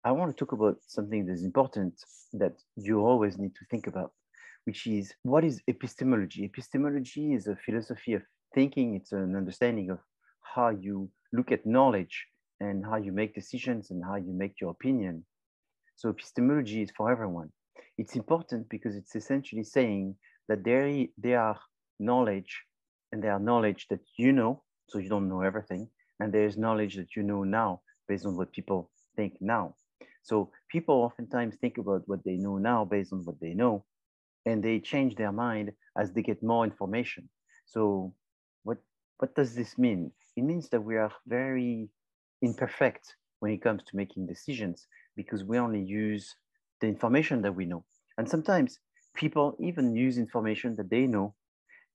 I want to talk about something that's important that you always need to think about, which is what is epistemology? Epistemology is a philosophy of thinking, it's an understanding of how you look at knowledge and how you make decisions and how you make your opinion. So epistemology is for everyone. It's important because it's essentially saying that there are knowledge and there are knowledge that you know, so you don't know everything, and there's knowledge that you know now based on what people think now. So people oftentimes think about what they know now based on what they know, and they change their mind as they get more information. So what what does this mean? It means that we are very imperfect when it comes to making decisions because we only use the information that we know. And sometimes people even use information that they know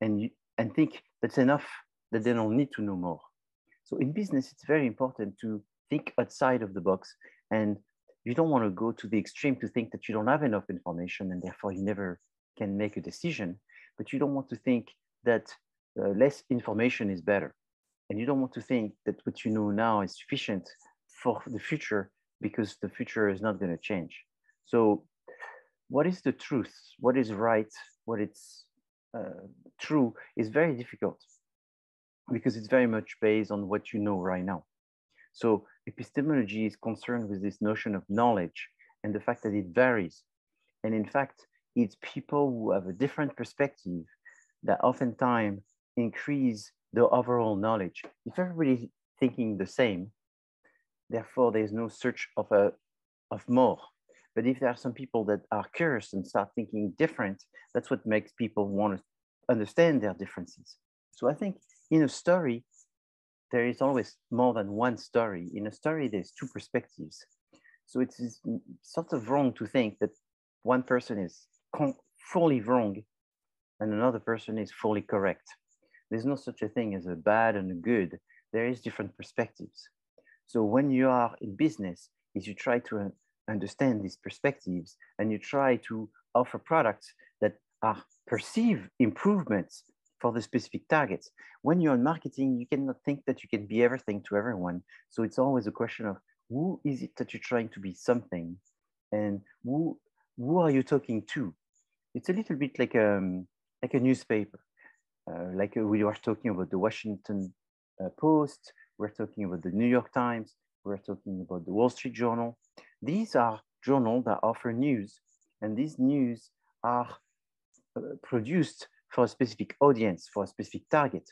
and and think that's enough, that they don't need to know more. So in business, it's very important to think outside of the box, and you don't want to go to the extreme to think that you don't have enough information and therefore you never can make a decision. But you don't want to think that less information is better. And you don't want to think that what you know now is sufficient for the future because the future is not going to change. So, what is the truth? What is right? What is true is very difficult because it's very much based on what you know right now. So epistemology is concerned with this notion of knowledge and the fact that it varies. And in fact, it's people who have a different perspective that oftentimes increase the overall knowledge. If everybody's thinking the same, therefore there's no search of more. But if there are some people that are curious and start thinking different, that's what makes people want to understand their differences. So I think in a story, there is always more than one story. In a story, there's two perspectives. So it is sort of wrong to think that one person is fully wrong and another person is fully correct. There's no such a thing as a bad and a good. There is different perspectives. So when you are in business, is you try to understand these perspectives and you try to offer products that are perceived improvements for the specific targets. When you're in marketing, you cannot think that you can be everything to everyone. So it's always a question of who is it that you're trying to be something, and who are you talking to? It's a little bit like a newspaper. We are talking about the Washington Post, we're talking about the New York Times, we're talking about the Wall Street Journal. These are journals that offer news, and these news are produced for a specific audience, for a specific target.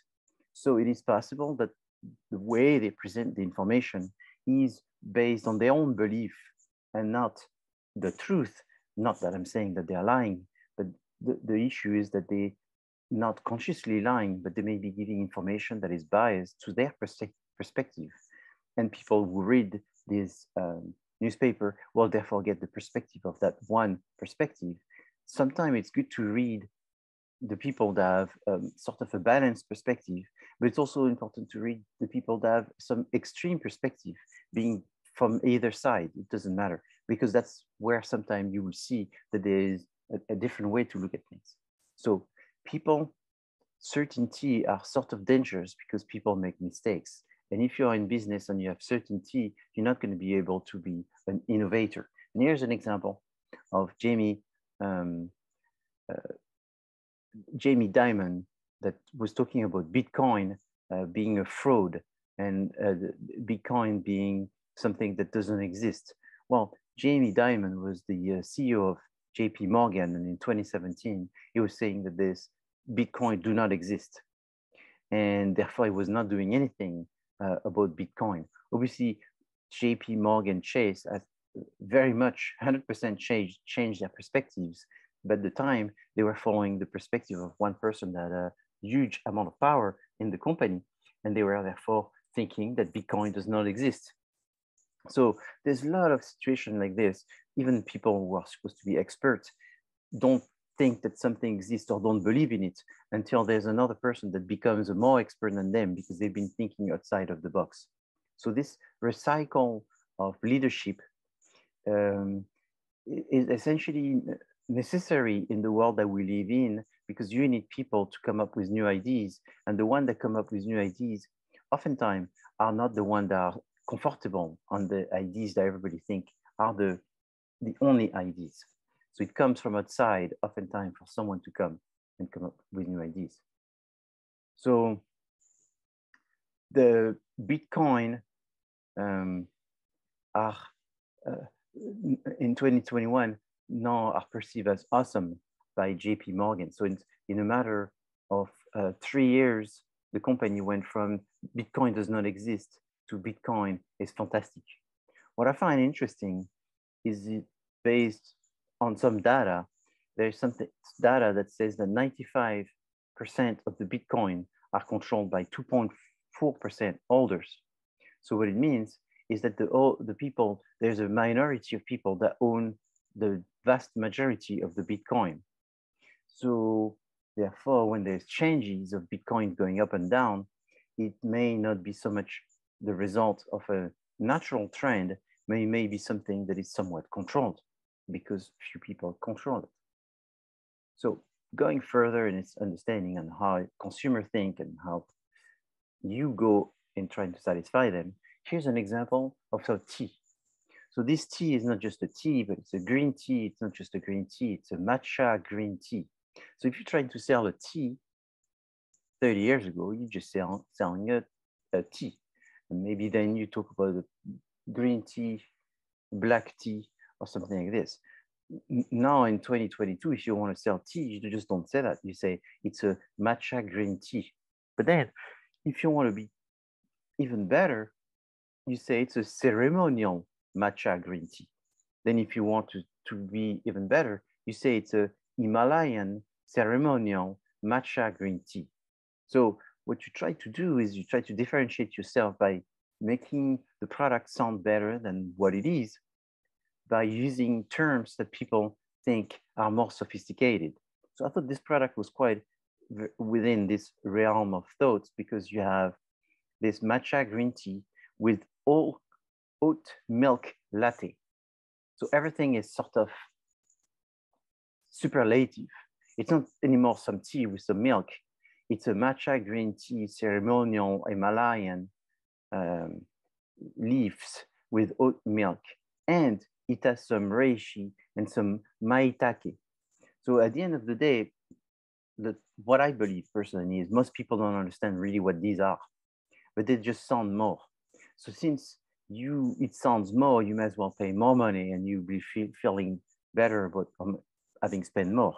So it is possible that the way they present the information is based on their own belief and not the truth. Not that I'm saying that they're lying, but the issue is that they not consciously lying, but they may be giving information that is biased to their perspective. And people who read this newspaper will therefore get the perspective of that one perspective. Sometimes it's good to read the people that have sort of a balanced perspective, but it's also important to read the people that have some extreme perspective, being from either side. It doesn't matter, because that's where sometimes you will see that there is a different way to look at things. So people, certainty are sort of dangerous because people make mistakes. And if you're in business and you have certainty, you're not going to be able to be an innovator. And here's an example of Jamie Dimon that was talking about Bitcoin being a fraud and Bitcoin being something that doesn't exist. Well, Jamie Dimon was the CEO of JP Morgan, and in 2017, he was saying that this Bitcoin do not exist. And therefore, he was not doing anything about Bitcoin. Obviously, JP Morgan Chase has very much 100% changed their perspectives. But at the time, they were following the perspective of one person that had a huge amount of power in the company. And they were therefore thinking that Bitcoin does not exist. So there's a lot of situations like this. Even people who are supposed to be experts don't think that something exists or don't believe in it until there's another person that becomes a more expert than them because they've been thinking outside of the box. So this recycle of leadership is essentially necessary in the world that we live in, because you need people to come up with new ideas, and the ones that come up with new ideas oftentimes are not the ones that are comfortable on the ideas that everybody think are the only ideas. So it comes from outside, oftentimes, for someone to come and come up with new ideas. So the Bitcoin are in 2021 now are perceived as awesome by JP Morgan. So in a matter of 3 years, the company went from Bitcoin does not exist to Bitcoin is fantastic. What I find interesting is it based on some data. There's some data that says that 95% of the Bitcoin are controlled by 2.4% holders. So what it means is that the people, there's a minority of people that own the vast majority of the Bitcoin. So therefore, when there's changes of Bitcoin going up and down, it may not be so much the result of a natural trend, may be something that is somewhat controlled because few people control it. So going further in its understanding on how consumers think and how you go in trying to satisfy them, here's an example of a tea. So this tea is not just a tea, but it's a green tea. It's not just a green tea, it's a matcha green tea. So if you're trying to sell a tea 30 years ago, you just selling a tea. And maybe then you talk about the green tea, black tea, or something like this. Now in 2022, if you want to sell tea, you just don't say that. You say it's a matcha green tea. But then if you want to be even better, you say it's a ceremonial matcha green tea. Then if you want to be even better, you say it's a Himalayan ceremonial matcha green tea. So what you try to do is you try to differentiate yourself by making the product sound better than what it is by using terms that people think are more sophisticated. So I thought this product was quite within this realm of thoughts because you have this matcha green tea with oat milk latte. So everything is sort of superlative. It's not anymore some tea with some milk. It's a matcha green tea ceremonial Himalayan leaves with oat milk. And it has some reishi and some maitake. So at the end of the day, what I believe personally is most people don't understand really what these are, but they just sound more. So since it sounds more, you may as well pay more money and you'll be feeling better about having spent more.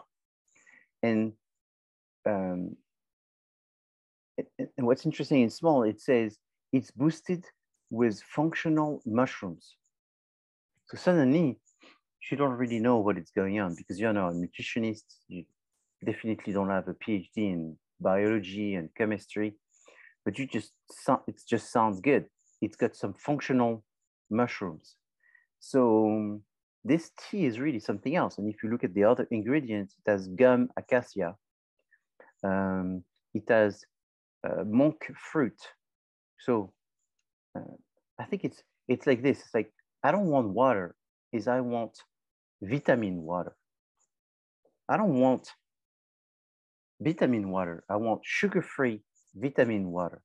And what's interesting in small, it says it's boosted with functional mushrooms. So suddenly, you don't really know what is going on because you're not a nutritionist. You definitely don't have a PhD in biology and chemistry, but it just sounds good. It's got some functional mushrooms. So this tea is really something else. And if you look at the other ingredients, it has gum acacia. It has monk fruit. So I think it's like this. It's like, I don't want water, I want vitamin water. I don't want vitamin water. I want sugar-free vitamin water.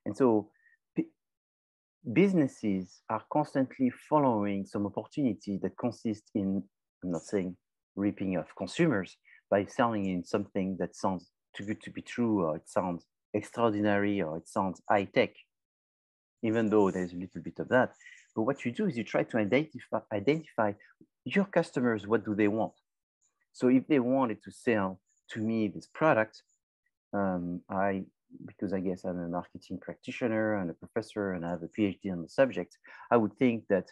And so businesses are constantly following some opportunity that consists in, I'm not saying ripping off consumers, by selling in something that sounds too good to be true, or it sounds extraordinary, or it sounds high-tech, even though there's a little bit of that. But what you do is you try to identify your customers, what do they want? So if they wanted to sell to me this product, because I guess I'm a marketing practitioner and a professor and I have a PhD on the subject, I would think that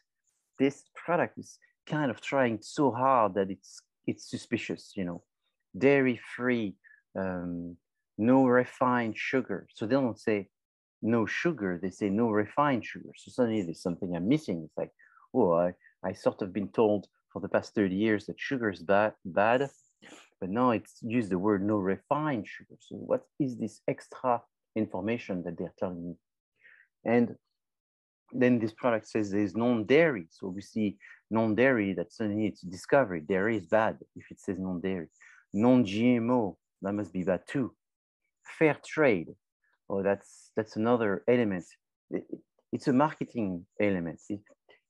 this product is kind of trying so hard that it's suspicious, dairy-free, no refined sugar. So they don't say no sugar, they say no refined sugar. So suddenly there's something I'm missing. It's like, oh, I sort of been told for the past 30 years that sugar is bad, but now it's used the word no refined sugar. So what is this extra information that they're telling me? And then this product says there's non-dairy. So we see non-dairy, that suddenly it's a discovery. Dairy is bad if it says non-dairy. Non-GMO, that must be bad too. Fair trade, oh, that's another element. It's a marketing element.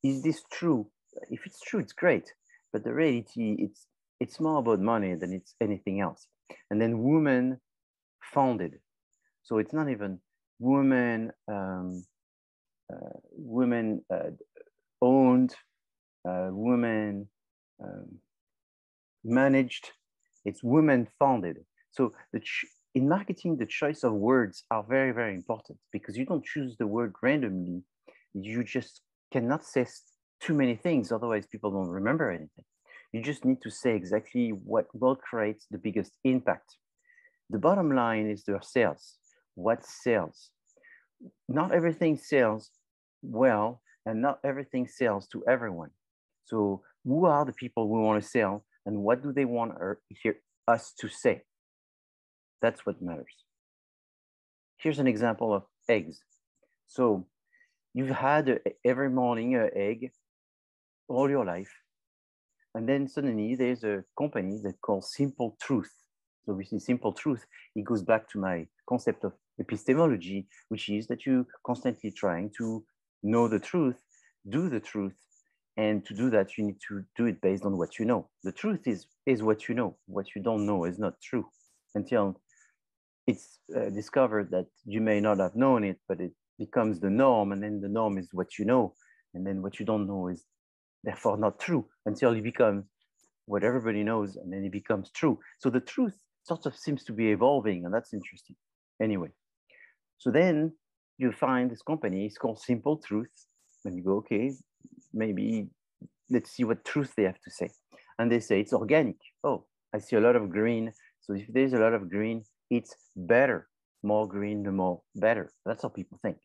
Is this true? If it's true, it's great. But the reality, it's more about money than it's anything else. And then women founded. So it's not even women owned, women managed. It's women founded. So in marketing, the choice of words are very, very important because you don't choose the word randomly. You just cannot say too many things, otherwise people don't remember anything. You just need to say exactly what will create the biggest impact. The bottom line is their sales. What sells? Not everything sells well, and not everything sells to everyone. So who are the people we want to sell, and what do they want us to say? That's what matters. Here's an example of eggs. So you've had every morning an egg all your life, and then suddenly there's a company that calls Simple Truth. So we see Simple Truth, it goes back to my concept of epistemology, which is that you constantly trying to know the truth, do the truth, and to do that, you need to do it based on what you know. The truth is what you know. What you don't know is not true until it's discovered that you may not have known it, but it becomes the norm, and then the norm is what you know, and then what you don't know is therefore not true until it becomes what everybody knows, and then it becomes true. So the truth sort of seems to be evolving, and that's interesting. Anyway, so then you find this company, it's called Simple Truth, and you go, okay, maybe let's see what truth they have to say. And they say it's organic. Oh, I see a lot of green. So if there's a lot of green, it's better. More green, the more better. That's how people think.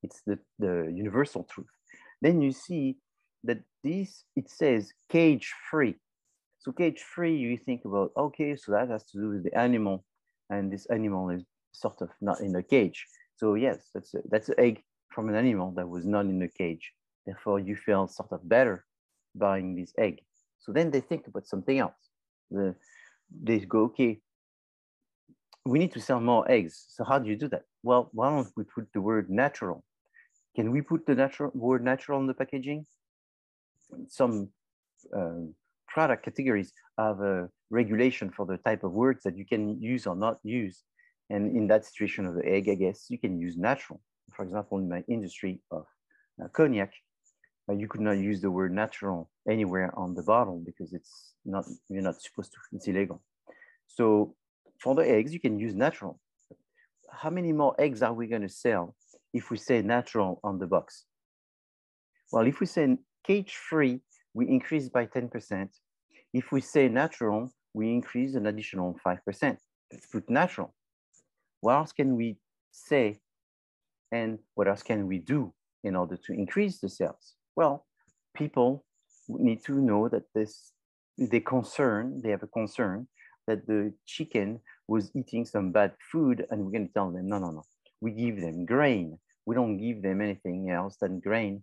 It's the universal truth. Then you see that it says cage free. So cage free, you think about, okay, so that has to do with the animal, and this animal is sort of not in a cage. So yes, that's an egg from an animal that was not in a cage. Therefore, you feel sort of better buying this egg. So then they think about something else. They go, okay, we need to sell more eggs. So how do you do that? Well, why don't we put the word natural? Can we put the word natural in the packaging? Some product categories have a regulation for the type of words that you can use or not use. And in that situation of the egg, I guess you can use natural. For example, in my industry of cognac, you could not use the word natural anywhere on the bottle because you're not supposed to, it's illegal. So for the eggs, you can use natural. How many more eggs are we going to sell if we say natural on the box? Well, if we say cage free, we increase by 10%. If we say natural, we increase an additional 5%. Let's put natural. What else can we say, and what else can we do in order to increase the sales? Well, people need to know that they have a concern that the chicken was eating some bad food, and we're going to tell them, no. We give them grain. We don't give them anything else than grain.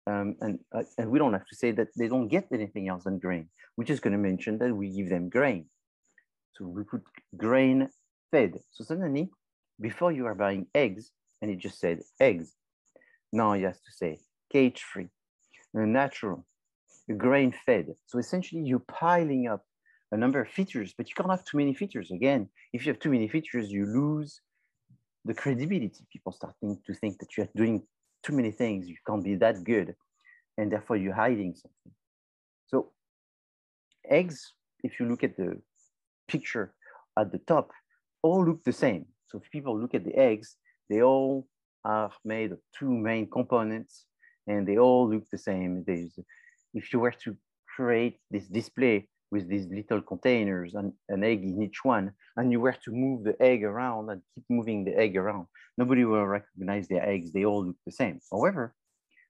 And we don't have to say that they don't get anything else than grain. We're just going to mention that we give them grain. So we put grain fed. So suddenly, before you are buying eggs, and it just said eggs, now you have to say cage free, natural, grain fed. So essentially, you're piling up a number of features, but you can't have too many features. Again, if you have too many features, you lose the credibility. People start to think that you're doing too many things, you can't be that good, and therefore you're hiding something. So eggs, if you look at the picture at the top, all look the same. So if people look at the eggs, they all are made of two main components, and they all look the same. If you were to create this display with these little containers and an egg in each one, and you were to move the egg around and keep moving the egg around, nobody will recognize their eggs. They all look the same. However,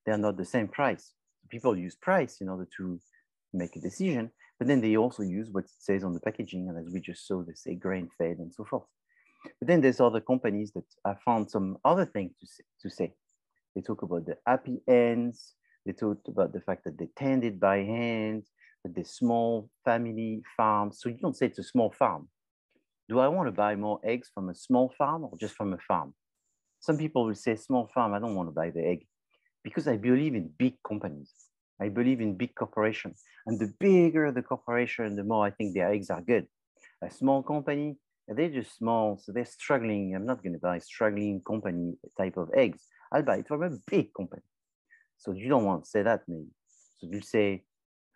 they're not the same price. People use price in order to make a decision, but then they also use what it says on the packaging, and as we just saw, they say grain fed and so forth. But then there's other companies that have found some other things to say. They talk about the happy ends. They talked about the fact that they tended by hand, that they're small family farms. So you don't say it's a small farm. Do I want to buy more eggs from a small farm or just from a farm? Some people will say small farm, I don't want to buy the egg. because I believe in big companies. I believe in big corporations. And the bigger the corporation, the more I think their eggs are good. A small company, they're just small, so they're struggling. I'm not going to buy struggling company type of eggs. I'll buy it from a big company. So you don't want to say that, maybe. So you say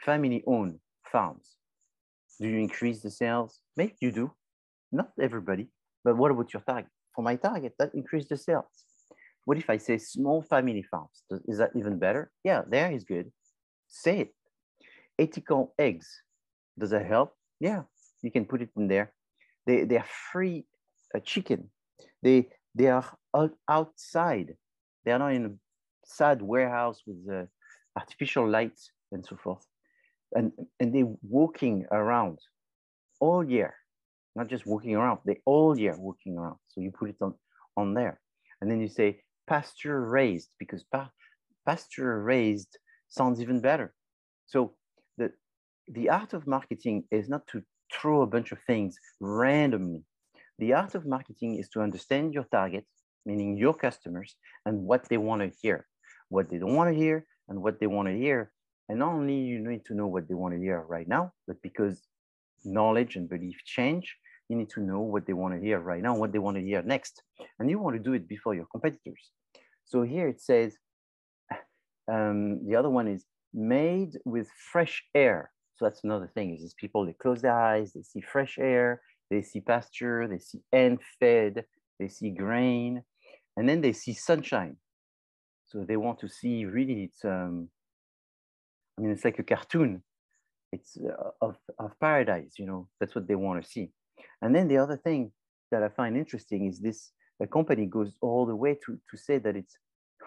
family-owned farms. Do you increase the sales? Maybe you do. Not everybody. But what about your target? For my target, that increase the sales. What if I say small family farms? Is that even better? Yeah, there is good. Say it. Ethical eggs. Does that help? Yeah, you can put it in there. They are free chicken. They are outside. They are not in a sad warehouse with artificial lights and so forth. And they're walking around all year, not just walking around, they all year walking around. So you put it on there. And then you say pasture raised, because pasture raised sounds even better. So the art of marketing is not to throw a bunch of things randomly. The art of marketing is to understand your target, meaning your customers, and what they want to hear, what they don't want to hear, and what they want to hear. And not only you need to know what they want to hear right now, but because knowledge and belief change, you need to know what they want to hear right now, what they want to hear next. And you want to do it before your competitors. So here it says, the other one is made with fresh air. So that's another thing, is people, they close their eyes, they see fresh air, they see pasture, they see hen fed, they see grain, and then they see sunshine. So they want to see really, it's, I mean, it's like a cartoon. It's of paradise, you know, that's what they want to see. And then the other thing that I find interesting is this, the company goes all the way to say that it's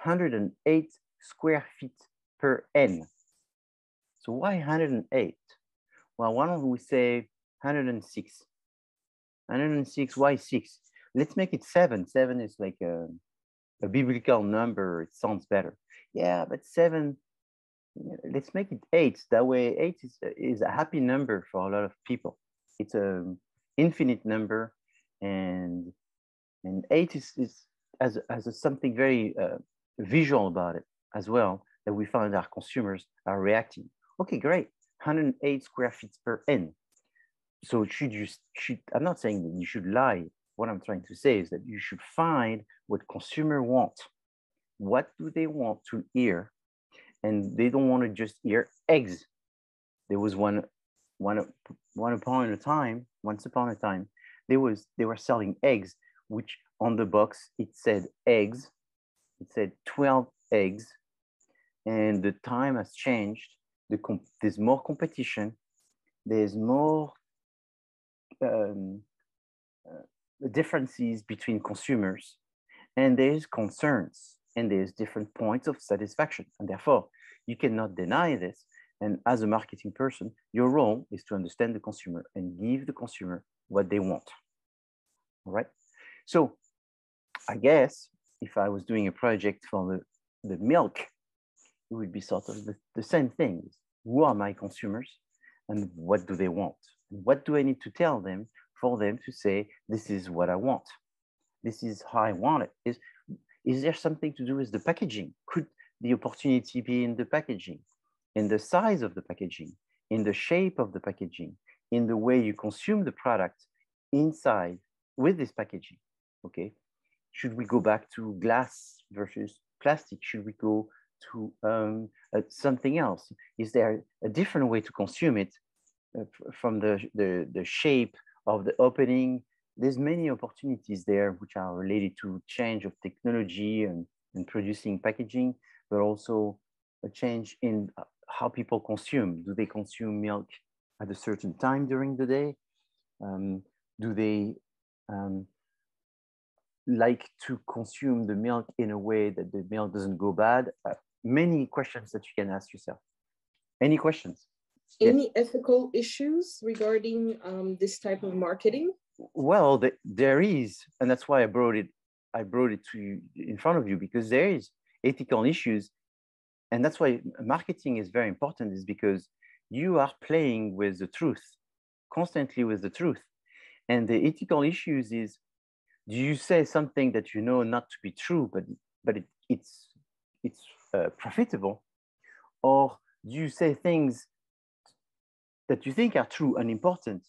108 square feet per hen. So why 108? Well, why don't we say 106? 106, why 6? Let's make it 7. 7 is like a biblical number. It sounds better. Yeah, but 7, let's make it 8. That way 8 is a happy number for a lot of people. It's an infinite number, and 8 has something very visual about it as well, that we find our consumers are reacting. Okay, great, 108 square feet per hen. So I'm not saying that you should lie. What I'm trying to say is that you should find what consumer want. What do they want to hear? And they don't want to just hear eggs. There was once upon a time, they were selling eggs, which on the box it said eggs. It said 12 eggs, and the time has changed. There's more competition. There's more differences between consumers, and there's concerns, and there's different points of satisfaction. And therefore, you cannot deny this. And as a marketing person, your role is to understand the consumer and give the consumer what they want. All right. So I guess if I was doing a project for the milk, it would be sort of the same thing. Who are my consumers and what do they want? What do I need to tell them for them to say, this is what I want? This is how I want it. Is there something to do with the packaging? Could the opportunity be in the packaging, in the size of the packaging, in the shape of the packaging, in the way you consume the product inside with this packaging? Okay. Should we go back to glass versus plastic? Should we go to something else? Is there a different way to consume it from the shape of the opening? There's many opportunities there which are related to change of technology and producing packaging, but also a change in how people consume. Do they consume milk at a certain time during the day? Do they like to consume the milk in a way that the milk doesn't go bad? Many questions that you can ask yourself. Any questions? Any ethical issues regarding this type of marketing? Well, there is, and that's why I brought it to you in front of you, because there is ethical issues. And that's why marketing is very important, is because you are playing with the truth, constantly with the truth. And the ethical issues is, do you say something that you know not to be true, but it's profitable, or do you say things that you think are true and important,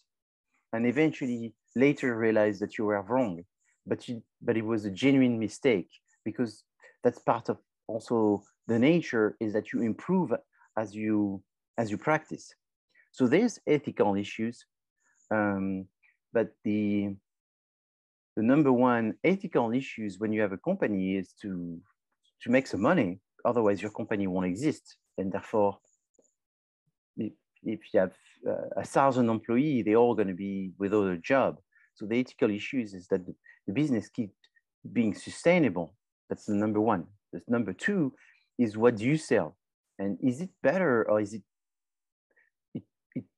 and eventually later realize that you were wrong, but it was a genuine mistake? Because that's part of also the nature, is that you improve as you practice. So there's ethical issues, but the number one ethical issues when you have a company is to make some money. Otherwise, your company won't exist, and therefore, if you have 1,000 employees, they're all going to be without a job. So the ethical issues is that the business keeps being sustainable. That's the number one. The number two is, what do you sell? And is it better, or is it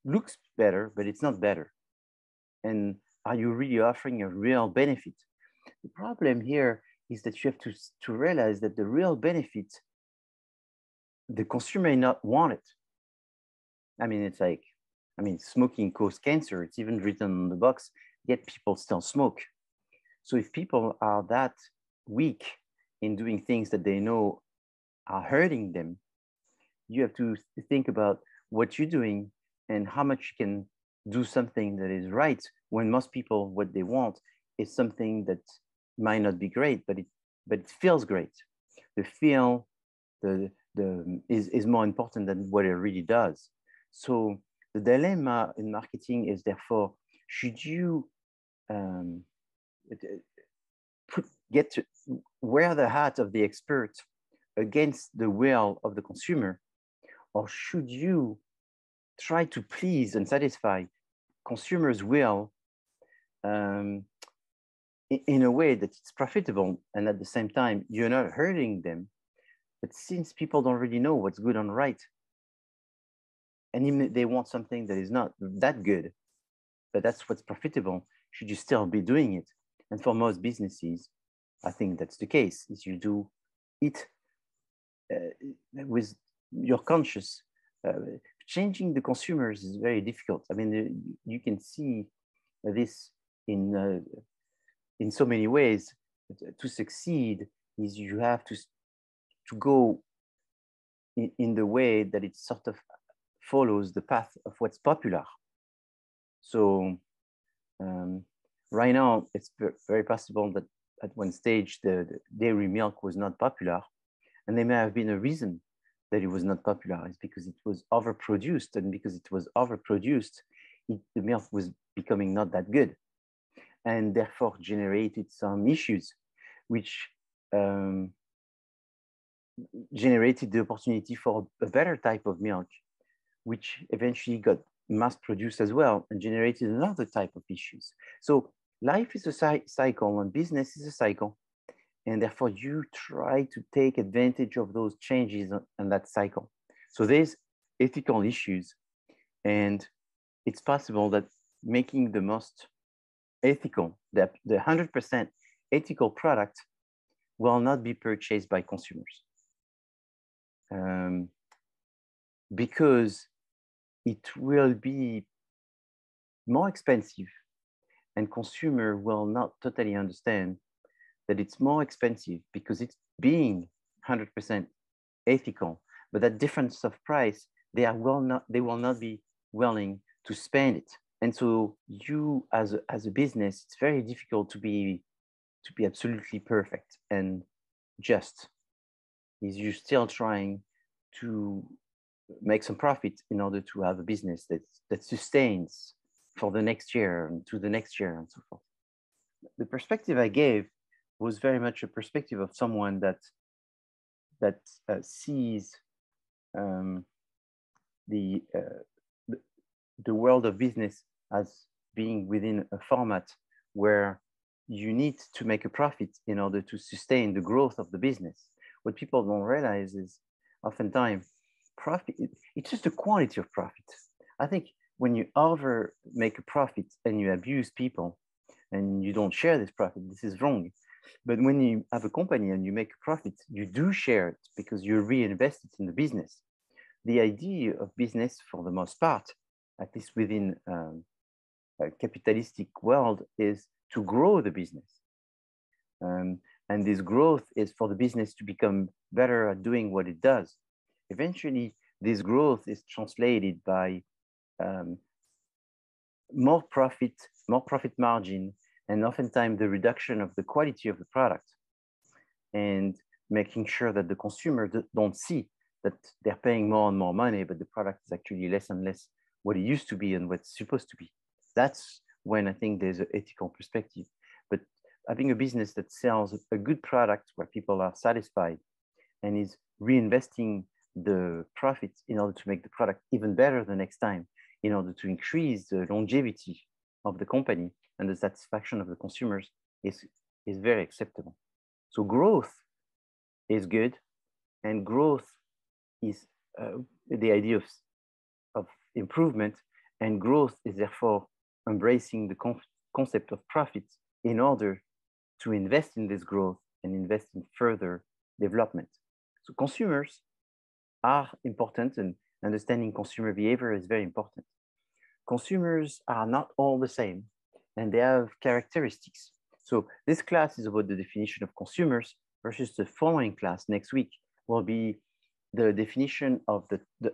looks better, but it's not better? And are you really offering a real benefit? The problem here is that you have to realize that the real benefit, the consumer may not want it. I mean, it's like, smoking causes cancer. It's even written on the box, yet people still smoke. So if people are that weak in doing things that they know are hurting them, you have to think about what you're doing and how much you can do something that is right, when most people, what they want is something that might not be great, but it feels great. The feel is more important than what it really does. So the dilemma in marketing is, therefore, should you get to wear the hat of the expert against the will of the consumer, or should you try to please and satisfy consumers' will in a way that it's profitable, and at the same time you're not hurting them? But since people don't really know what's good and right, and even if they want something that is not that good, but that's what's profitable, should you still be doing it? And for most businesses, I think that's the case, is you do it with your conscious. Changing the consumers is very difficult. I mean, you can see this in so many ways. To succeed is you have to go in the way that it sort of follows the path of what's popular. So right now, it's very possible that at one stage the dairy milk was not popular, and there may have been a reason that it was not popular. It's because it was overproduced, and because it was overproduced, the milk was becoming not that good, and therefore generated some issues, which generated the opportunity for a better type of milk, which eventually got mass produced as well and generated another type of issues. So life is a cycle, and business is a cycle. And therefore, you try to take advantage of those changes in that cycle. So there's ethical issues, and it's possible that making the most ethical, the 100% ethical product will not be purchased by consumers. Because it will be more expensive, and consumer will not totally understand that it's more expensive because it's being 100% ethical, but that difference of price, they will not be willing to spend it. And so you as a business, it's very difficult to be absolutely perfect and just. Is you're still trying to make some profit in order to have a business that sustains for the next year and to the next year and so forth. The perspective I gave was very much a perspective of someone that sees the world of business as being within a format where you need to make a profit in order to sustain the growth of the business. What people don't realize is oftentimes profit, it's just a quantity of profit. I think when you make a profit and you abuse people and you don't share this profit, this is wrong. But when you have a company and you make a profit, you do share it because you reinvest it in the business. The idea of business, for the most part, at least within a capitalistic world, is to grow the business. And this growth is for the business to become better at doing what it does, eventually this growth is translated by more profit margin, and oftentimes the reduction of the quality of the product, and making sure that the consumer don't see that they're paying more and more money, but the product is actually less and less what it used to be and what's supposed to be. That's when I think there's an ethical perspective. But having a business that sells a good product where people are satisfied and is reinvesting the profits in order to make the product even better the next time, in order to increase the longevity of the company and the satisfaction of the consumers, is very acceptable. So growth is good, and growth is the idea of improvement, and growth is therefore embracing the concept of profits in order to invest in this growth and invest in further development. So consumers are important, and understanding consumer behavior is very important. Consumers are not all the same, and they have characteristics. So this class is about the definition of consumers, versus the following class next week will be the definition of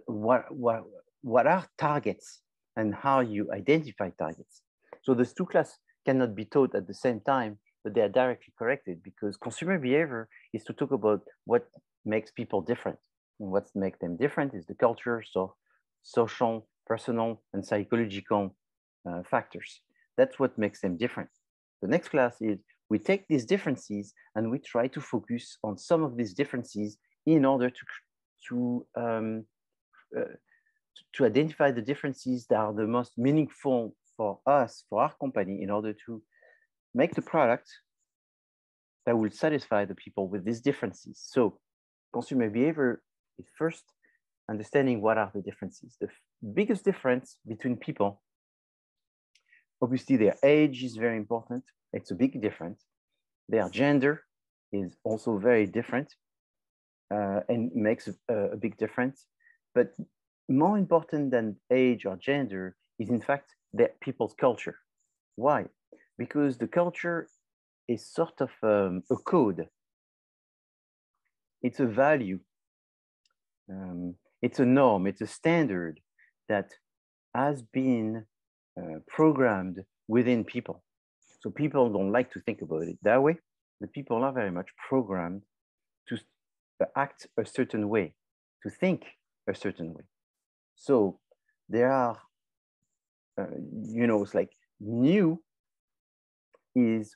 what are targets and how you identify targets. So those two classes cannot be taught at the same time, but they are directly corrected, because consumer behavior is to talk about what makes people different. And what makes them different is the culture, so social, personal, and psychological factors. That's what makes them different. The next class is we take these differences and we try to focus on some of these differences in order to identify the differences that are the most meaningful for us, for our company, in order to make the product that will satisfy the people with these differences. So consumer behavior is first understanding what are the differences. The biggest difference between people, obviously their age is very important. It's a big difference. Their gender is also very different and makes a big difference. But more important than age or gender is in fact their people's culture. Why? Because the culture is sort of a code. It's a value. It's a norm. It's a standard that has been programmed within people. So people don't like to think about it that way. The people are very much programmed to act a certain way, to think a certain way. So there are, it's like new is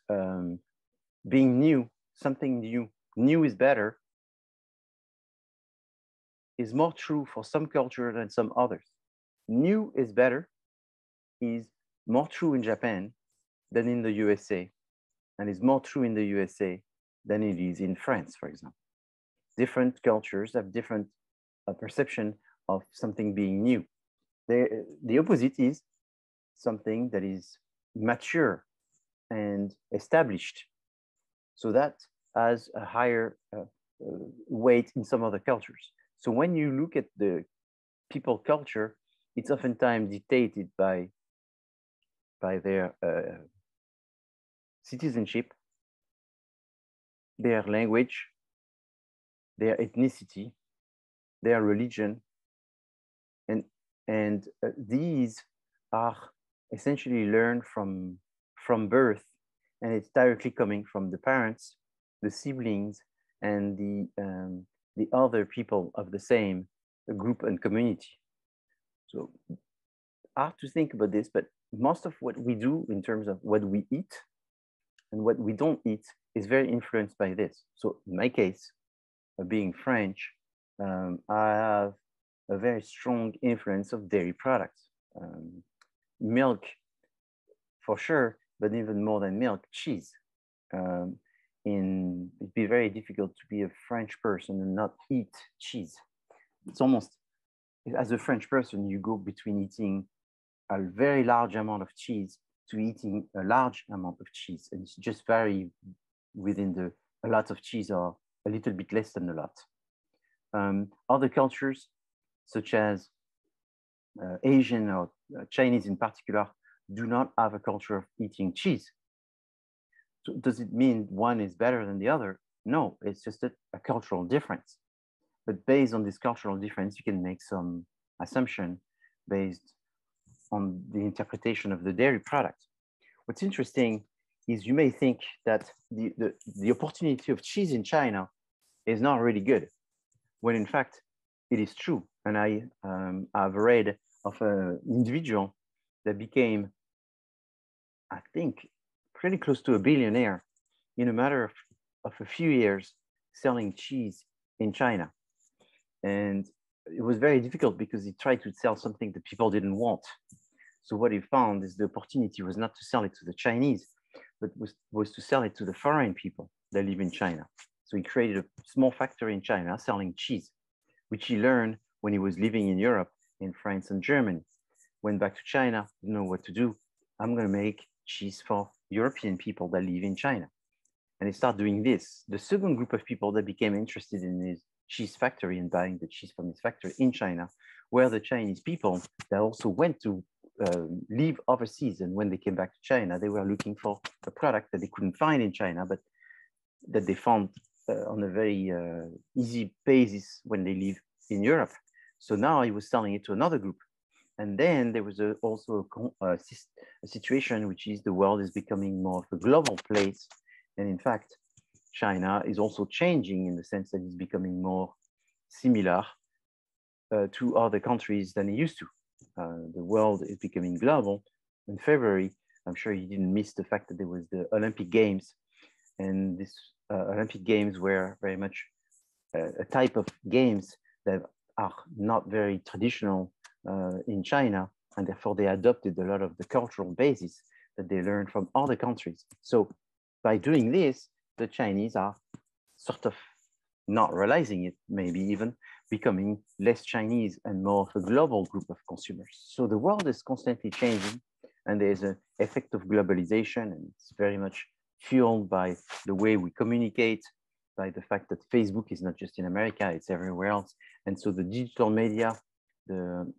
being new, something new. New is better, is more true for some culture than some others. New is better is more true in Japan than in the USA, and is more true in the USA than it is in France, for example. Different cultures have different perception of something being new. The opposite is something that is mature and established. So that has a higher weight in some other cultures. So when you look at the people culture, it's oftentimes dictated by their citizenship, their language, their ethnicity, their religion, and these are essentially learned from birth, and it's directly coming from the parents, the siblings, and the other people of the same group and community. So hard to think about this, but most of what we do in terms of what we eat and what we don't eat is very influenced by this. So in my case, being French, I have a very strong influence of dairy products. Milk, for sure, but even more than milk, cheese. It'd be very difficult to be a French person and not eat cheese. It's almost, as a French person, you go between eating a very large amount of cheese to eating a large amount of cheese, and it's just very within a lot of cheese or a little bit less than a lot. Other cultures, such as Asian or Chinese in particular, do not have a culture of eating cheese. So does it mean one is better than the other? No, it's just a cultural difference. But based on this cultural difference, you can make some assumption based on the interpretation of the dairy product. What's interesting is you may think that the opportunity of cheese in China is not really good, when in fact it is true. And I've read of an individual that became, I think, pretty close to a billionaire in a matter of a few years selling cheese in China. And it was very difficult because he tried to sell something that people didn't want. So what he found is the opportunity was not to sell it to the Chinese, but was to sell it to the foreign people that live in China. So he created a small factory in China selling cheese, which he learned when he was living in Europe, in France and Germany. Went back to China, didn't know what to do. I'm going to make cheese for European people that live in China. And he started doing this. The second group of people that became interested in his cheese factory and buying the cheese from his factory in China were the Chinese people that also went to live overseas. And when they came back to China, they were looking for a product that they couldn't find in China, but that they found on a very easy basis when they live in Europe. So now he was selling it to another group. And then there was also a situation, which is the world is becoming more of a global place. And in fact, China is also changing in the sense that it's becoming more similar to other countries than it used to. The world is becoming global. In February, I'm sure you didn't miss the fact that there was the Olympic Games. And these Olympic Games were very much a type of games that are not very traditional in China. And therefore, they adopted a lot of the cultural basis that they learned from other countries. So by doing this, the Chinese are sort of not realizing it, maybe even becoming less Chinese and more of a global group of consumers. So the world is constantly changing, and there's an effect of globalization, and it's very much fueled by the way we communicate, by the fact that Facebook is not just in America, it's everywhere else. And so the digital media, the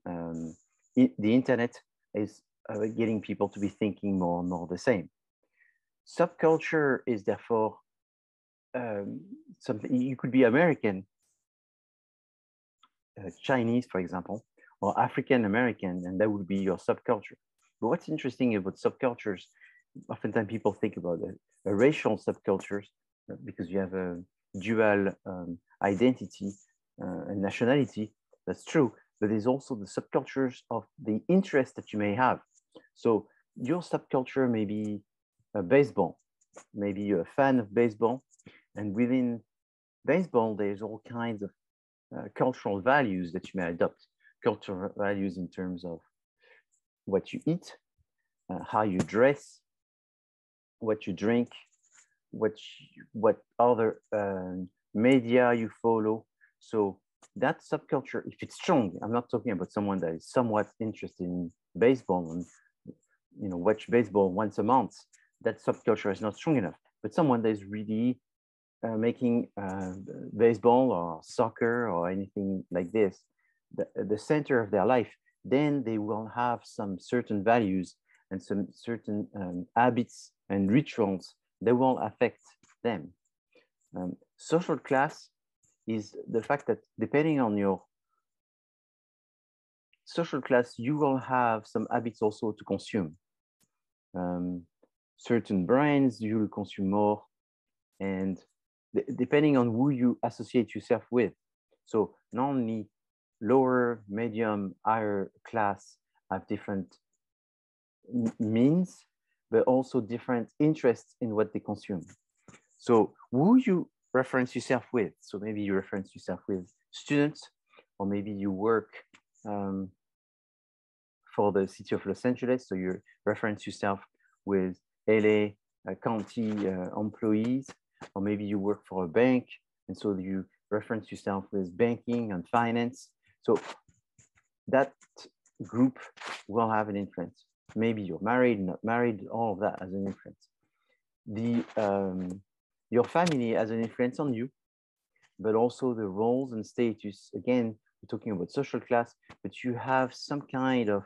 internet is getting people to be thinking more and more the same. Subculture is therefore something, you could be American, Chinese, for example, or African American, and that would be your subculture. But what's interesting about subcultures, oftentimes people think about a racial subcultures because you have a dual identity and nationality. That's true, but there's also the subcultures of the interest that you may have. So your subculture may be baseball. Maybe you're a fan of baseball, and within baseball, there's all kinds of cultural values that you may adopt. Cultural values in terms of what you eat, how you dress, what you drink, what other media you follow. So that subculture, if it's strong, I'm not talking about someone that is somewhat interested in baseball and watch baseball once a month. That subculture is not strong enough. But someone that is really making baseball or soccer or anything like this the center of their life, then they will have some certain values and some certain habits and rituals that will affect them. Social class is the fact that depending on your social class, you will have some habits also to consume. Certain brands you will consume more, and depending on who you associate yourself with. So not only lower, medium, higher class have different means, but also different interests in what they consume. So who you reference yourself with. So maybe you reference yourself with students, or maybe you work for the city of Los Angeles. So you reference yourself with LA county employees, or maybe you work for a bank, and so you reference yourself with banking and finance. So that group will have an influence. Maybe you're married, not married, all of that has an influence. Your family has an influence on you, but also the roles and status. Again, we're talking about social class, but you have some kind of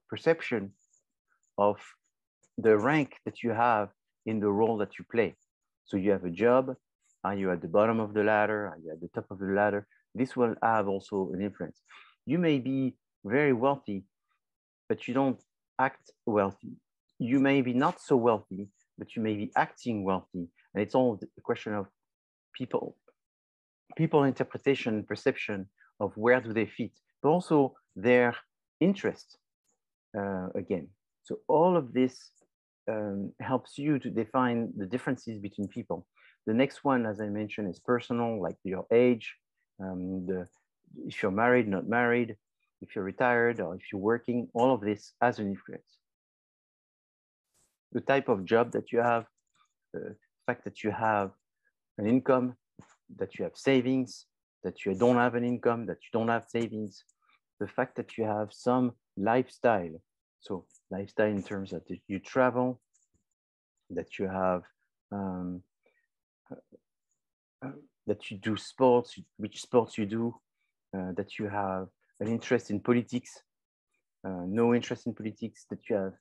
perception of the rank that you have in the role that you play. So you have a job. Are you at the bottom of the ladder? Are you at the top of the ladder? This will have also an influence. You may be very wealthy, but you don't act wealthy. You may be not so wealthy, but you may be acting wealthy. And it's all a question of people interpretation and perception of where do they fit, but also their interest again. So all of this helps you to define the differences between people. The next one, as I mentioned, is personal, like your age, if you're married, not married, if you're retired, or if you're working, all of this has an influence. The type of job that you have, the fact that you have an income, that you have savings, that you don't have an income, that you don't have savings, the fact that you have some lifestyle. So lifestyle in terms that you travel, that you have, that you do sports, which sports you do, that you have an interest in politics, no interest in politics, that you have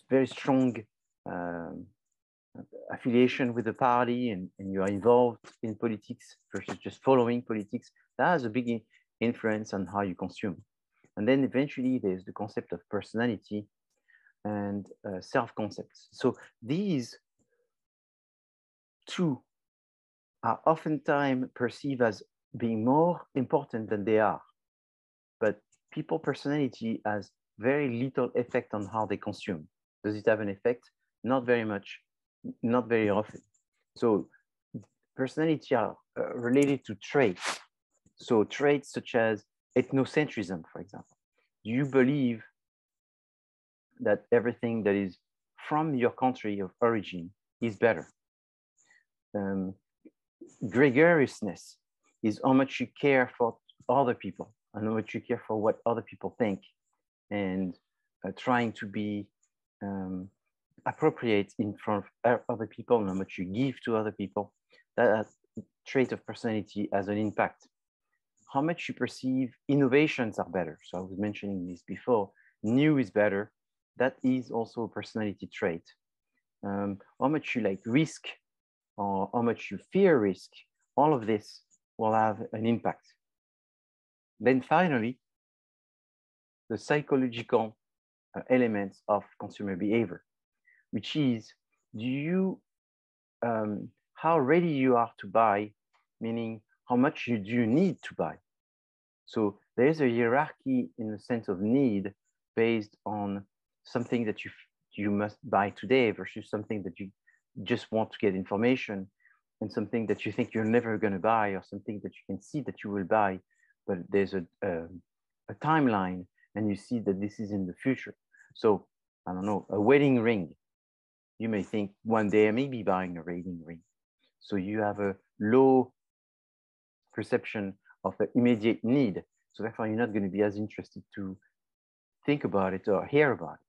very strong affiliation with the party and you are involved in politics versus just following politics. That has a big influence on how you consume. And then eventually there's the concept of personality and self-concepts. So these two are oftentimes perceived as being more important than they are. But people personality has very little effect on how they consume. Does it have an effect? Not very much, not very often. So personality are related to traits. So traits such as ethnocentrism, for example. Do you believe that everything that is from your country of origin is better? Gregariousness is how much you care for other people and how much you care for what other people think, and trying to be appropriate in front of other people and how much you give to other people. That trait of personality has an impact. How much you perceive innovations are better. So I was mentioning this before. New is better. That is also a personality trait. How much you like risk or how much you fear risk, all of this will have an impact. Then finally, the psychological elements of consumer behavior, which is, do you, how ready you are to buy, meaning how much do you need to buy. So there's a hierarchy in the sense of need based on something that you must buy today versus something that you just want to get information, and something that you think you're never going to buy, or something that you can see that you will buy, but there's a timeline and you see that this is in the future. So I don't know, a wedding ring. You may think one day I may be buying a wedding ring. So you have a low perception of an immediate need. So therefore you're not going to be as interested to think about it or hear about it.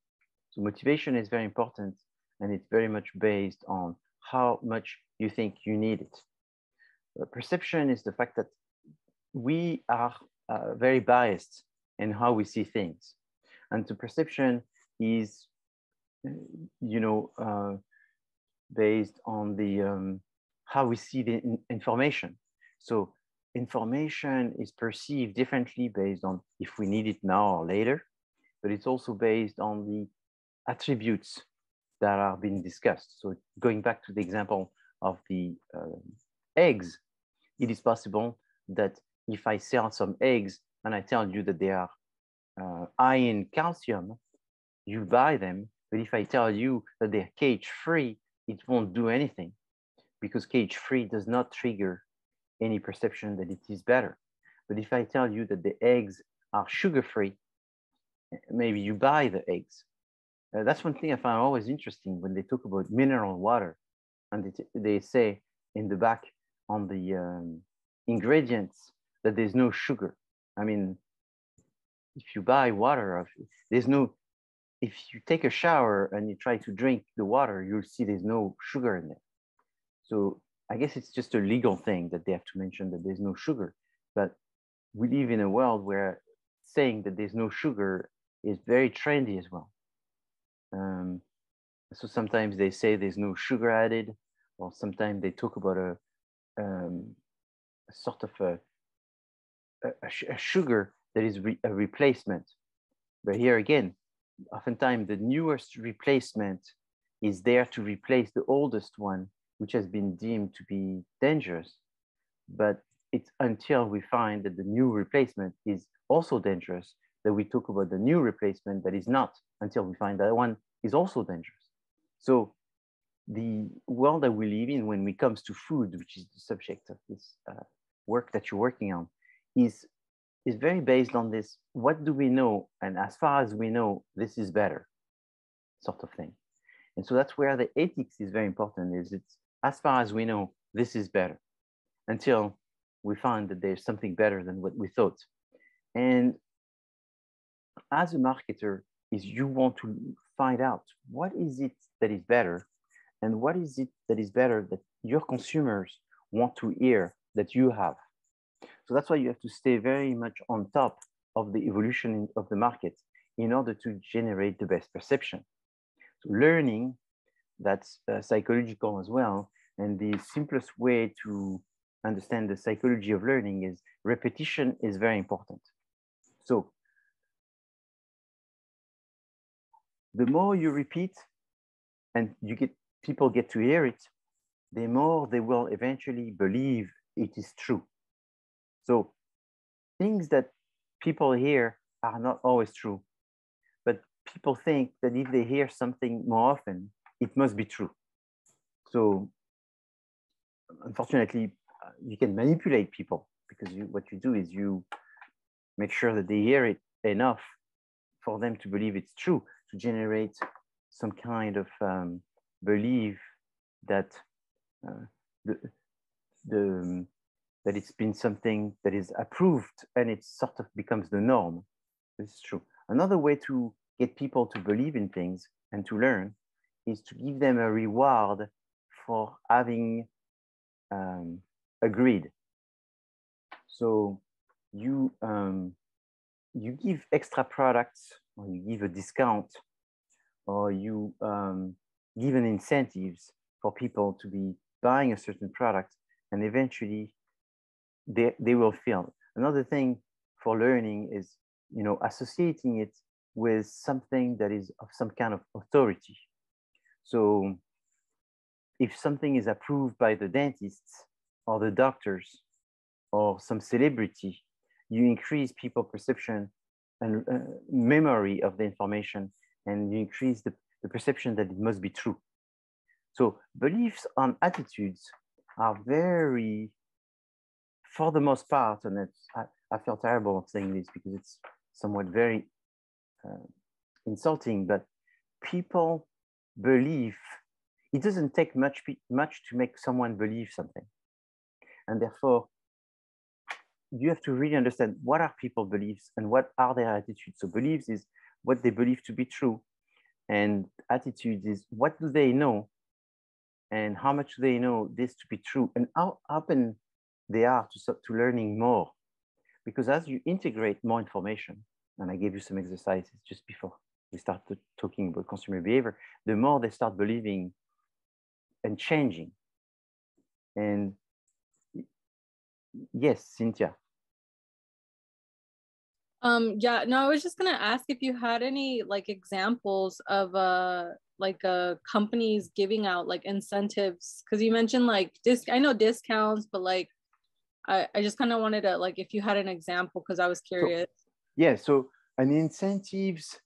So motivation is very important, and it's very much based on how much you think you need it. Perception is the fact that we are very biased in how we see things. And the perception is, based on the how we see the information. So information is perceived differently based on if we need it now or later, but it's also based on the attributes that are being discussed. So going back to the example of the eggs, it is possible that if I sell some eggs and I tell you that they are high in calcium, you buy them. But if I tell you that they're cage-free, it won't do anything, because cage-free does not trigger any perception that it is better. But if I tell you that the eggs are sugar-free, maybe you buy the eggs. That's one thing I find always interesting when they talk about mineral water, and they say in the back on the ingredients that there's no sugar. I mean, if you buy water, if you take a shower and you try to drink the water, you'll see there's no sugar in it. So I guess it's just a legal thing that they have to mention that there's no sugar. But we live in a world where saying that there's no sugar is very trendy as well. So sometimes they say there's no sugar added, or sometimes they talk about a sort of a sugar that is a replacement. But here again, oftentimes the newest replacement is there to replace the oldest one, which has been deemed to be dangerous. But it's until we find that the new replacement is also dangerous that we talk about the new replacement that is not, until we find that one is also dangerous. So the world that we live in when it comes to food, which is the subject of this work that you're working on, is very based on this: what do we know? And as far as we know, this is better, sort of thing. And so that's where the ethics is very important, is it's as far as we know, this is better, until we find that there's something better than what we thought. And as a marketer, is you want to find out what is it that is better, and what is it that is better that your consumers want to hear that you have. So that's why you have to stay very much on top of the evolution of the market in order to generate the best perception. So learning, that's psychological as well. And the simplest way to understand the psychology of learning is repetition is very important. So the more you repeat and people get to hear it, the more they will eventually believe it is true. So things that people hear are not always true, but people think that if they hear something more often, it must be true. So unfortunately, you can manipulate people, because what you do is you make sure that they hear it enough for them to believe it's true, to generate some kind of belief that that it's been something that is approved, and it sort of becomes the norm. This is true. Another way to get people to believe in things and to learn is to give them a reward for having agreed. So you give extra products, or you give a discount, or you give an incentives for people to be buying a certain product, and eventually they will feel. Another thing for learning is, associating it with something that is of some kind of authority. So if something is approved by the dentists or the doctors or some celebrity, you increase people's perception and memory of the information, and you increase the perception that it must be true. So beliefs on attitudes are very, for the most part, and I feel terrible of saying this because it's somewhat very insulting, but people believe. It doesn't take much to make someone believe something. And therefore, you have to really understand what are people's beliefs and what are their attitudes. So beliefs is what they believe to be true, and attitudes is what do they know and how much do they know this to be true, and how open they are to learning more. Because as you integrate more information, and I gave you some exercises just before we started talking about consumer behavior, the more they start believing and changing. And yes, Cynthia. Yeah, no, I was just gonna ask if you had any examples of companies giving out incentives, because you mentioned I know discounts, but I just kind of wanted to if you had an example, because I was curious. So an incentives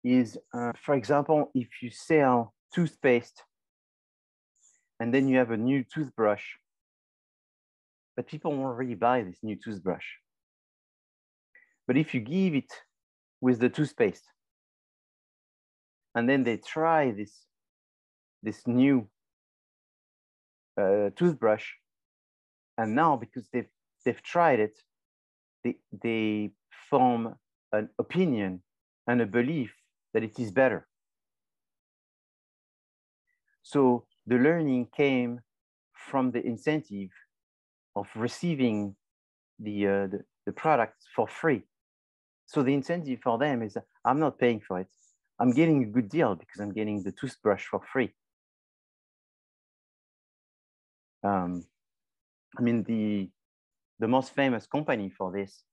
is, for example, if you sell toothpaste and then you have a new toothbrush, but people won't really buy this new toothbrush. But if you give it with the toothpaste, and then they try this new toothbrush, and now because they've tried it, they form an opinion and a belief that it is better. So the learning came from the incentive of receiving the product for free. So the incentive for them is, I'm not paying for it. I'm getting a good deal because I'm getting the toothbrush for free. I mean, the most famous company for this,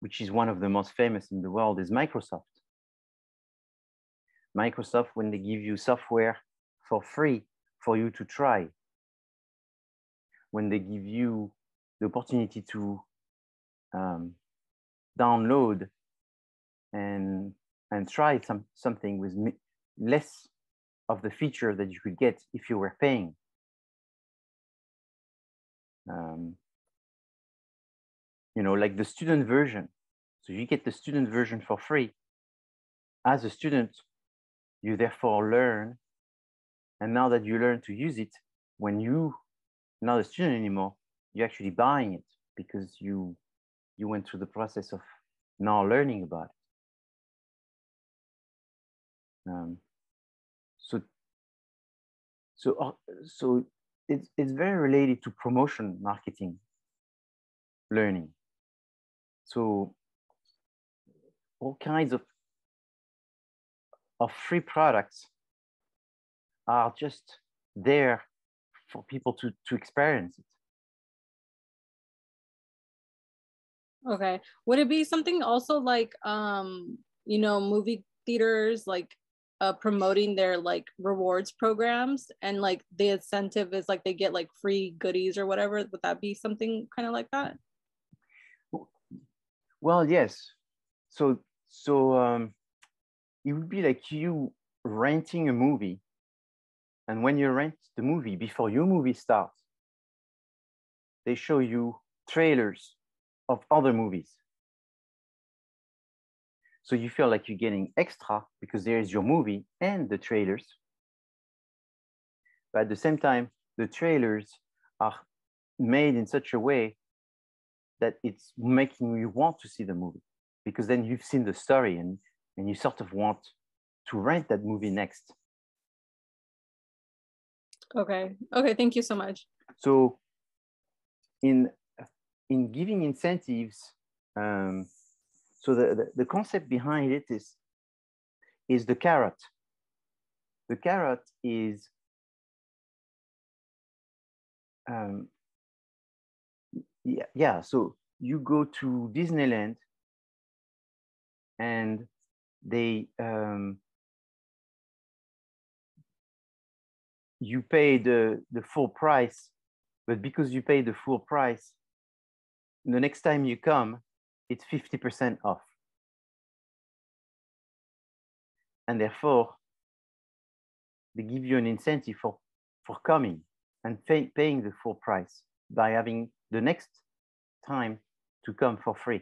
which is one of the most famous in the world, is Microsoft. Microsoft, when they give you software for free for you to try, when they give you the opportunity to download and try something with less of the feature that you could get if you were paying. You know, like the student version. So you get the student version for free. As a student, you therefore learn. And now that you learn to use it, when you're not a student anymore, you're actually buying it because you went through the process of now learning about it. So it's very related to promotion marketing learning. So all kinds of free products are just there for people to experience it. Okay. Would it be something also like, you know, movie theaters, like promoting their like rewards programs, and like the incentive is like they get like free goodies or whatever? Would that be something kind of like that? Well, yes. So it would be like you renting a movie. And when you rent the movie, before your movie starts, they show you trailers of other movies. So you feel like you're getting extra because there is your movie and the trailers. But at the same time, the trailers are made in such a way that it's making you want to see the movie, because then you've seen the story and you sort of want to rent that movie next. Okay. Okay. Thank you so much. So in giving incentives, so the concept behind it is the carrot. The carrot is yeah. So you go to Disneyland and they you pay the full price, but because you pay the full price, the next time you come, it's 50% off. And therefore, they give you an incentive for coming and paying the full price by having the next time to come for free.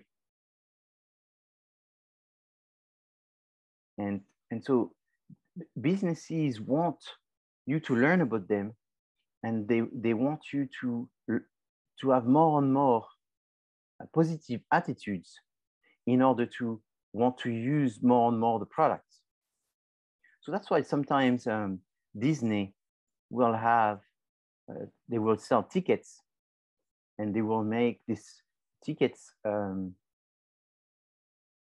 And so businesses want you to learn about them, and they want you to have more and more positive attitudes in order to want to use more and more the products. So that's why sometimes Disney will have, they will sell tickets, and they will make these tickets that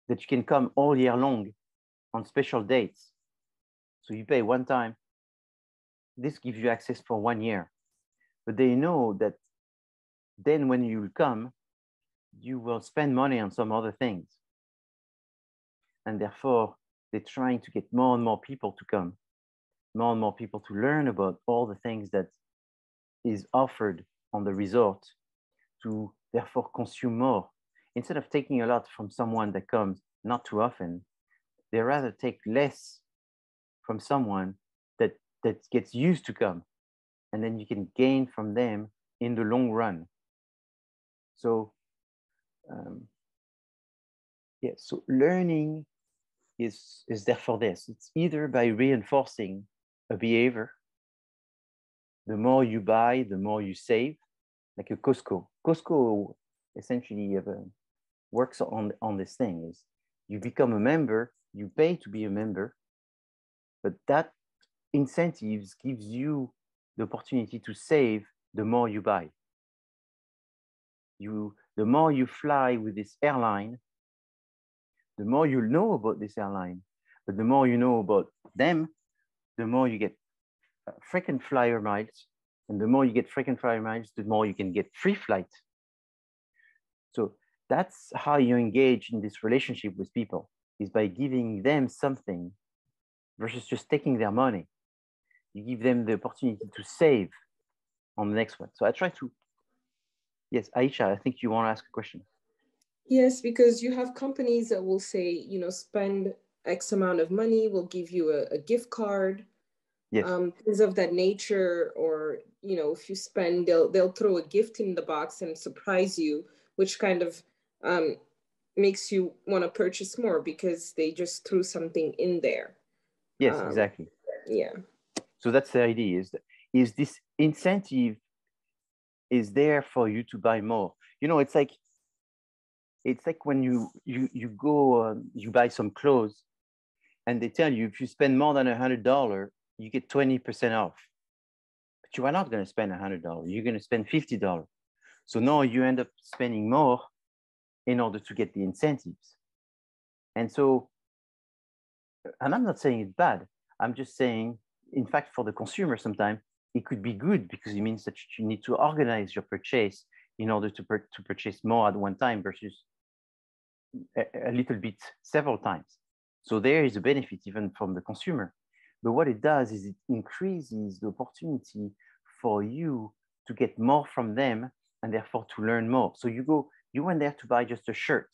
you can come all year long on special dates. So you pay one time. This gives you access for 1 year. But they know that then when you come, you will spend money on some other things. And therefore, they're trying to get more and more people to come, more and more people to learn about all the things that is offered on the resort, to therefore consume more. Instead of taking a lot from someone that comes not too often, they rather take less from someone that gets used to come, and then you can gain from them in the long run. So yeah, so learning is therefore this. It's either by reinforcing a behavior. The more you buy, the more you save, like a Costco. Costco essentially works on this thing. Is you become a member, you pay to be a member, but that incentives gives you the opportunity to save the more you buy. The more you fly with this airline, the more you know about this airline. But the more you know about them, the more you get frequent flyer miles, And the more you get frequent flyer miles, the more you can get free flight. So that's how you engage in this relationship with people, is by giving them something versus just taking their money. You give them the opportunity to save on the next one. So I try to, yes, Aisha, I think you want to ask a question. Yes, because you have companies that will say, you know, spend X amount of money, we'll give you a gift card, yes. Things of that nature. Or, you know, if you spend, they'll throw a gift in the box and surprise you, which kind of makes you want to purchase more because they just threw something in there. Yes, exactly. Yeah. So that's the idea, is this incentive is there for you to buy more. You know, it's like when you go, you buy some clothes and they tell you if you spend more than $100, you get 20% off. But you are not going to spend $100. You're going to spend $50. So now you end up spending more in order to get the incentives. And so, and I'm not saying it's bad. I'm just saying, in fact, for the consumer, sometimes it could be good because it means that you need to organize your purchase in order to purchase more at one time versus a little bit several times. So there is a benefit even from the consumer. But what it does is it increases the opportunity for you to get more from them and therefore to learn more. So you went there to buy just a shirt.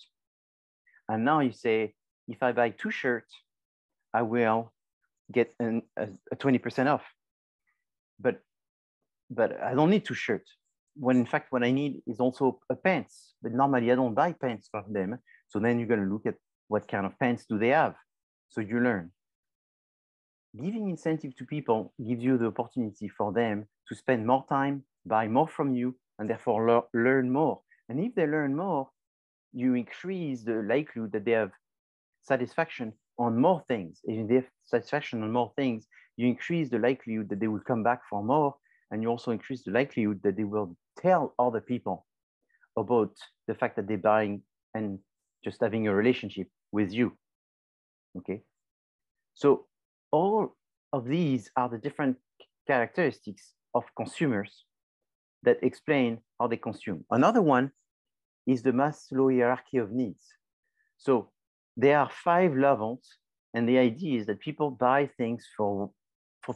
And now you say, if I buy 2 shirts, I will get a 20% off. But I don't need 2 shirts. When in fact, what I need is also a pants. But normally I don't buy pants from them. So then you're going to look at what kind of pants do they have. So you learn. Giving incentive to people gives you the opportunity for them to spend more time, buy more from you, and therefore learn more. And if they learn more, you increase the likelihood that they have satisfaction on more things. If they have satisfaction on more things, you increase the likelihood that they will come back for more, and you also increase the likelihood that they will tell other people about the fact that they're buying and just having a relationship with you. Okay? So all of these are the different characteristics of consumers that explain how they consume. Another one is the Maslow hierarchy of needs. So there are 5 levels, and the idea is that people buy things for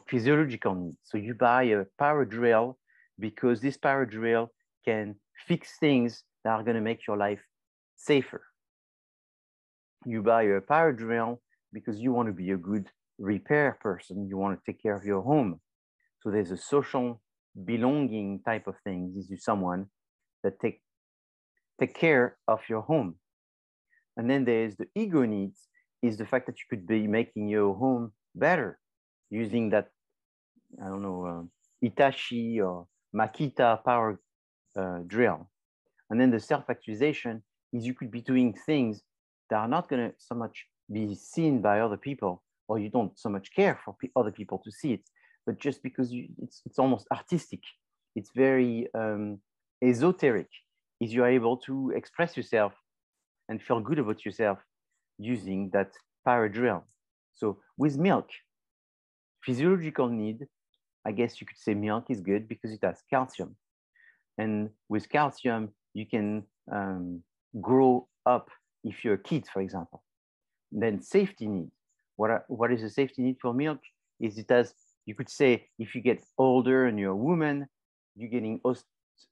physiological needs. So you buy a power drill because this power drill can fix things that are going to make your life safer. You buy a power drill because you want to be a good repair person. You want to take care of your home. So there's a social belonging type of thing. This is someone that take care of your home. And then there's the ego needs, is the fact that you could be making your home better using that, I don't know, Hitachi or Makita power drill. And then the self-actualization is you could be doing things that are not going to so much be seen by other people, or you don't so much care for other people to see it, but just because it's almost artistic. It's very esoteric, is you're able to express yourself and feel good about yourself using that power drill. So with milk, physiological need, I guess you could say milk is good because it has calcium. And with calcium, you can grow up if you're a kid, for example. Then safety need. What is a safety need for milk? Is it has, you could say, if you get older and you're a woman, you're getting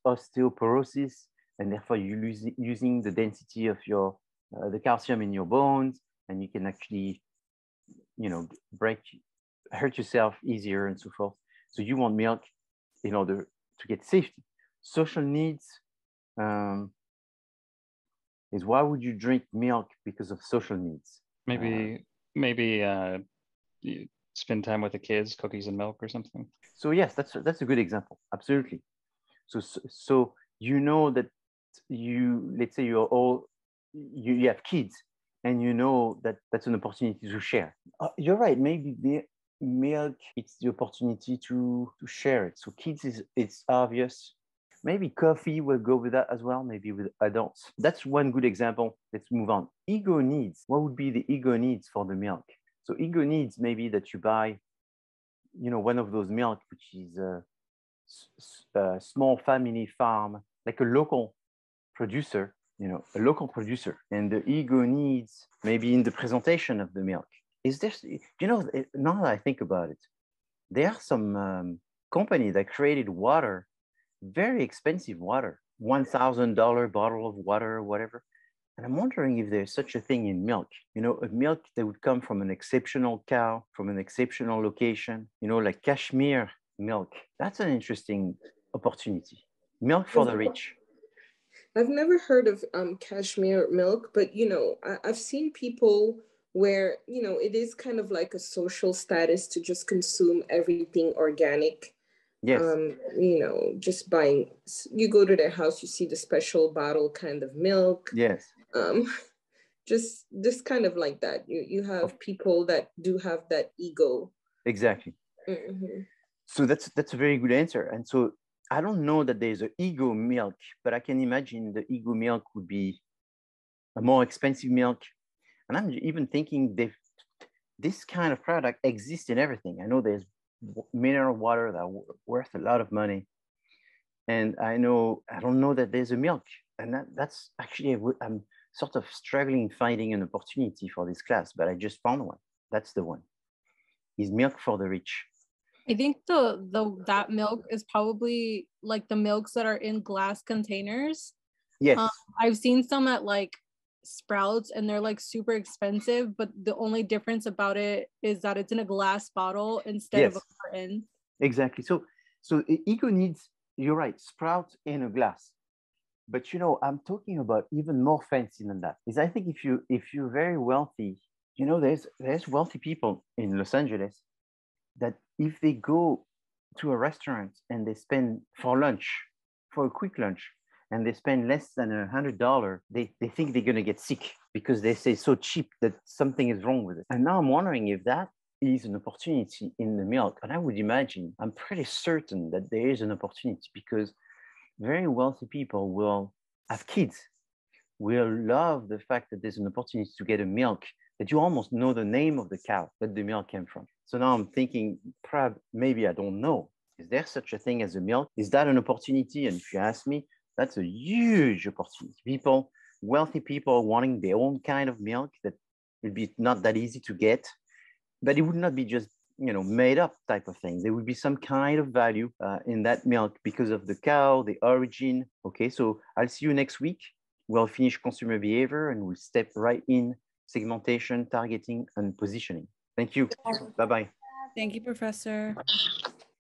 osteoporosis, and therefore you're using the density of your the calcium in your bones, and you can actually, you know, hurt yourself easier and so forth. So you want milk in order to get safety. Social needs is, why would you drink milk? Because of social needs. Maybe you spend time with the kids, cookies and milk or something. So yes, that's a good example. Absolutely. So you know that let's say you have kids, and you know that that's an opportunity to share. You're right. Maybe milk, it's the opportunity to share it. So kids it's obvious. Maybe coffee will go with that as well, maybe with adults. That's one good example. Let's move on. Ego needs. What would be the ego needs for the milk? So ego needs maybe that you buy, you know, one of those milk which is small family farm, like a local producer, a local producer, and the ego needs maybe in the presentation of the milk. Is there, now that I think about it, there are some company that created water, very expensive water, $1,000 bottle of water or whatever. And I'm wondering if there's such a thing in milk, a milk that would come from an exceptional cow, from an exceptional location, like cashmere milk. That's an interesting opportunity. Milk for the rich. I've never heard of cashmere milk, but I've seen people where it is kind of like a social status to just consume everything organic. Yes. Just buying. You go to their house, you see the special bottle kind of milk. Yes. Just kind of like that. You have people that do have that ego. Exactly. Mm-hmm. So that's a very good answer. And so I don't know that there's an ego milk, but I can imagine the ego milk would be a more expensive milk. And I'm even thinking this kind of product exists in everything. I know there's mineral water that are worth a lot of money. And I don't know that there's a milk. And that's actually, I'm sort of struggling finding an opportunity for this class, but I just found one. That's the one. Is milk for the rich. I think that milk is probably like the milks that are in glass containers. Yes. I've seen some at like Sprouts and they're like super expensive, but the only difference about it is that it's in a glass bottle instead of a carton. Exactly. So ego needs, you're right, Sprouts in a glass. But I'm talking about even more fancy than that. Is I think if you're very wealthy, there's wealthy people in Los Angeles that if they go to a restaurant and they spend for a quick lunch, and they spend less than $100, they think they're going to get sick because they say so cheap that something is wrong with it. And now I'm wondering if that is an opportunity in the milk. And I would imagine, I'm pretty certain that there is an opportunity because very wealthy people will have kids, will love the fact that there's an opportunity to get a milk that you almost know the name of the cow that the milk came from. So now I'm thinking, maybe I don't know. Is there such a thing as a milk? Is that an opportunity? And if you ask me, that's a huge opportunity. Wealthy people wanting their own kind of milk that would be not that easy to get, but it would not be just, made up type of thing. There would be some kind of value in that milk because of the cow, the origin. Okay, so I'll see you next week. We'll finish consumer behavior and we'll step right in segmentation, targeting, and positioning. Thank you. Bye-bye. Thank you, Professor.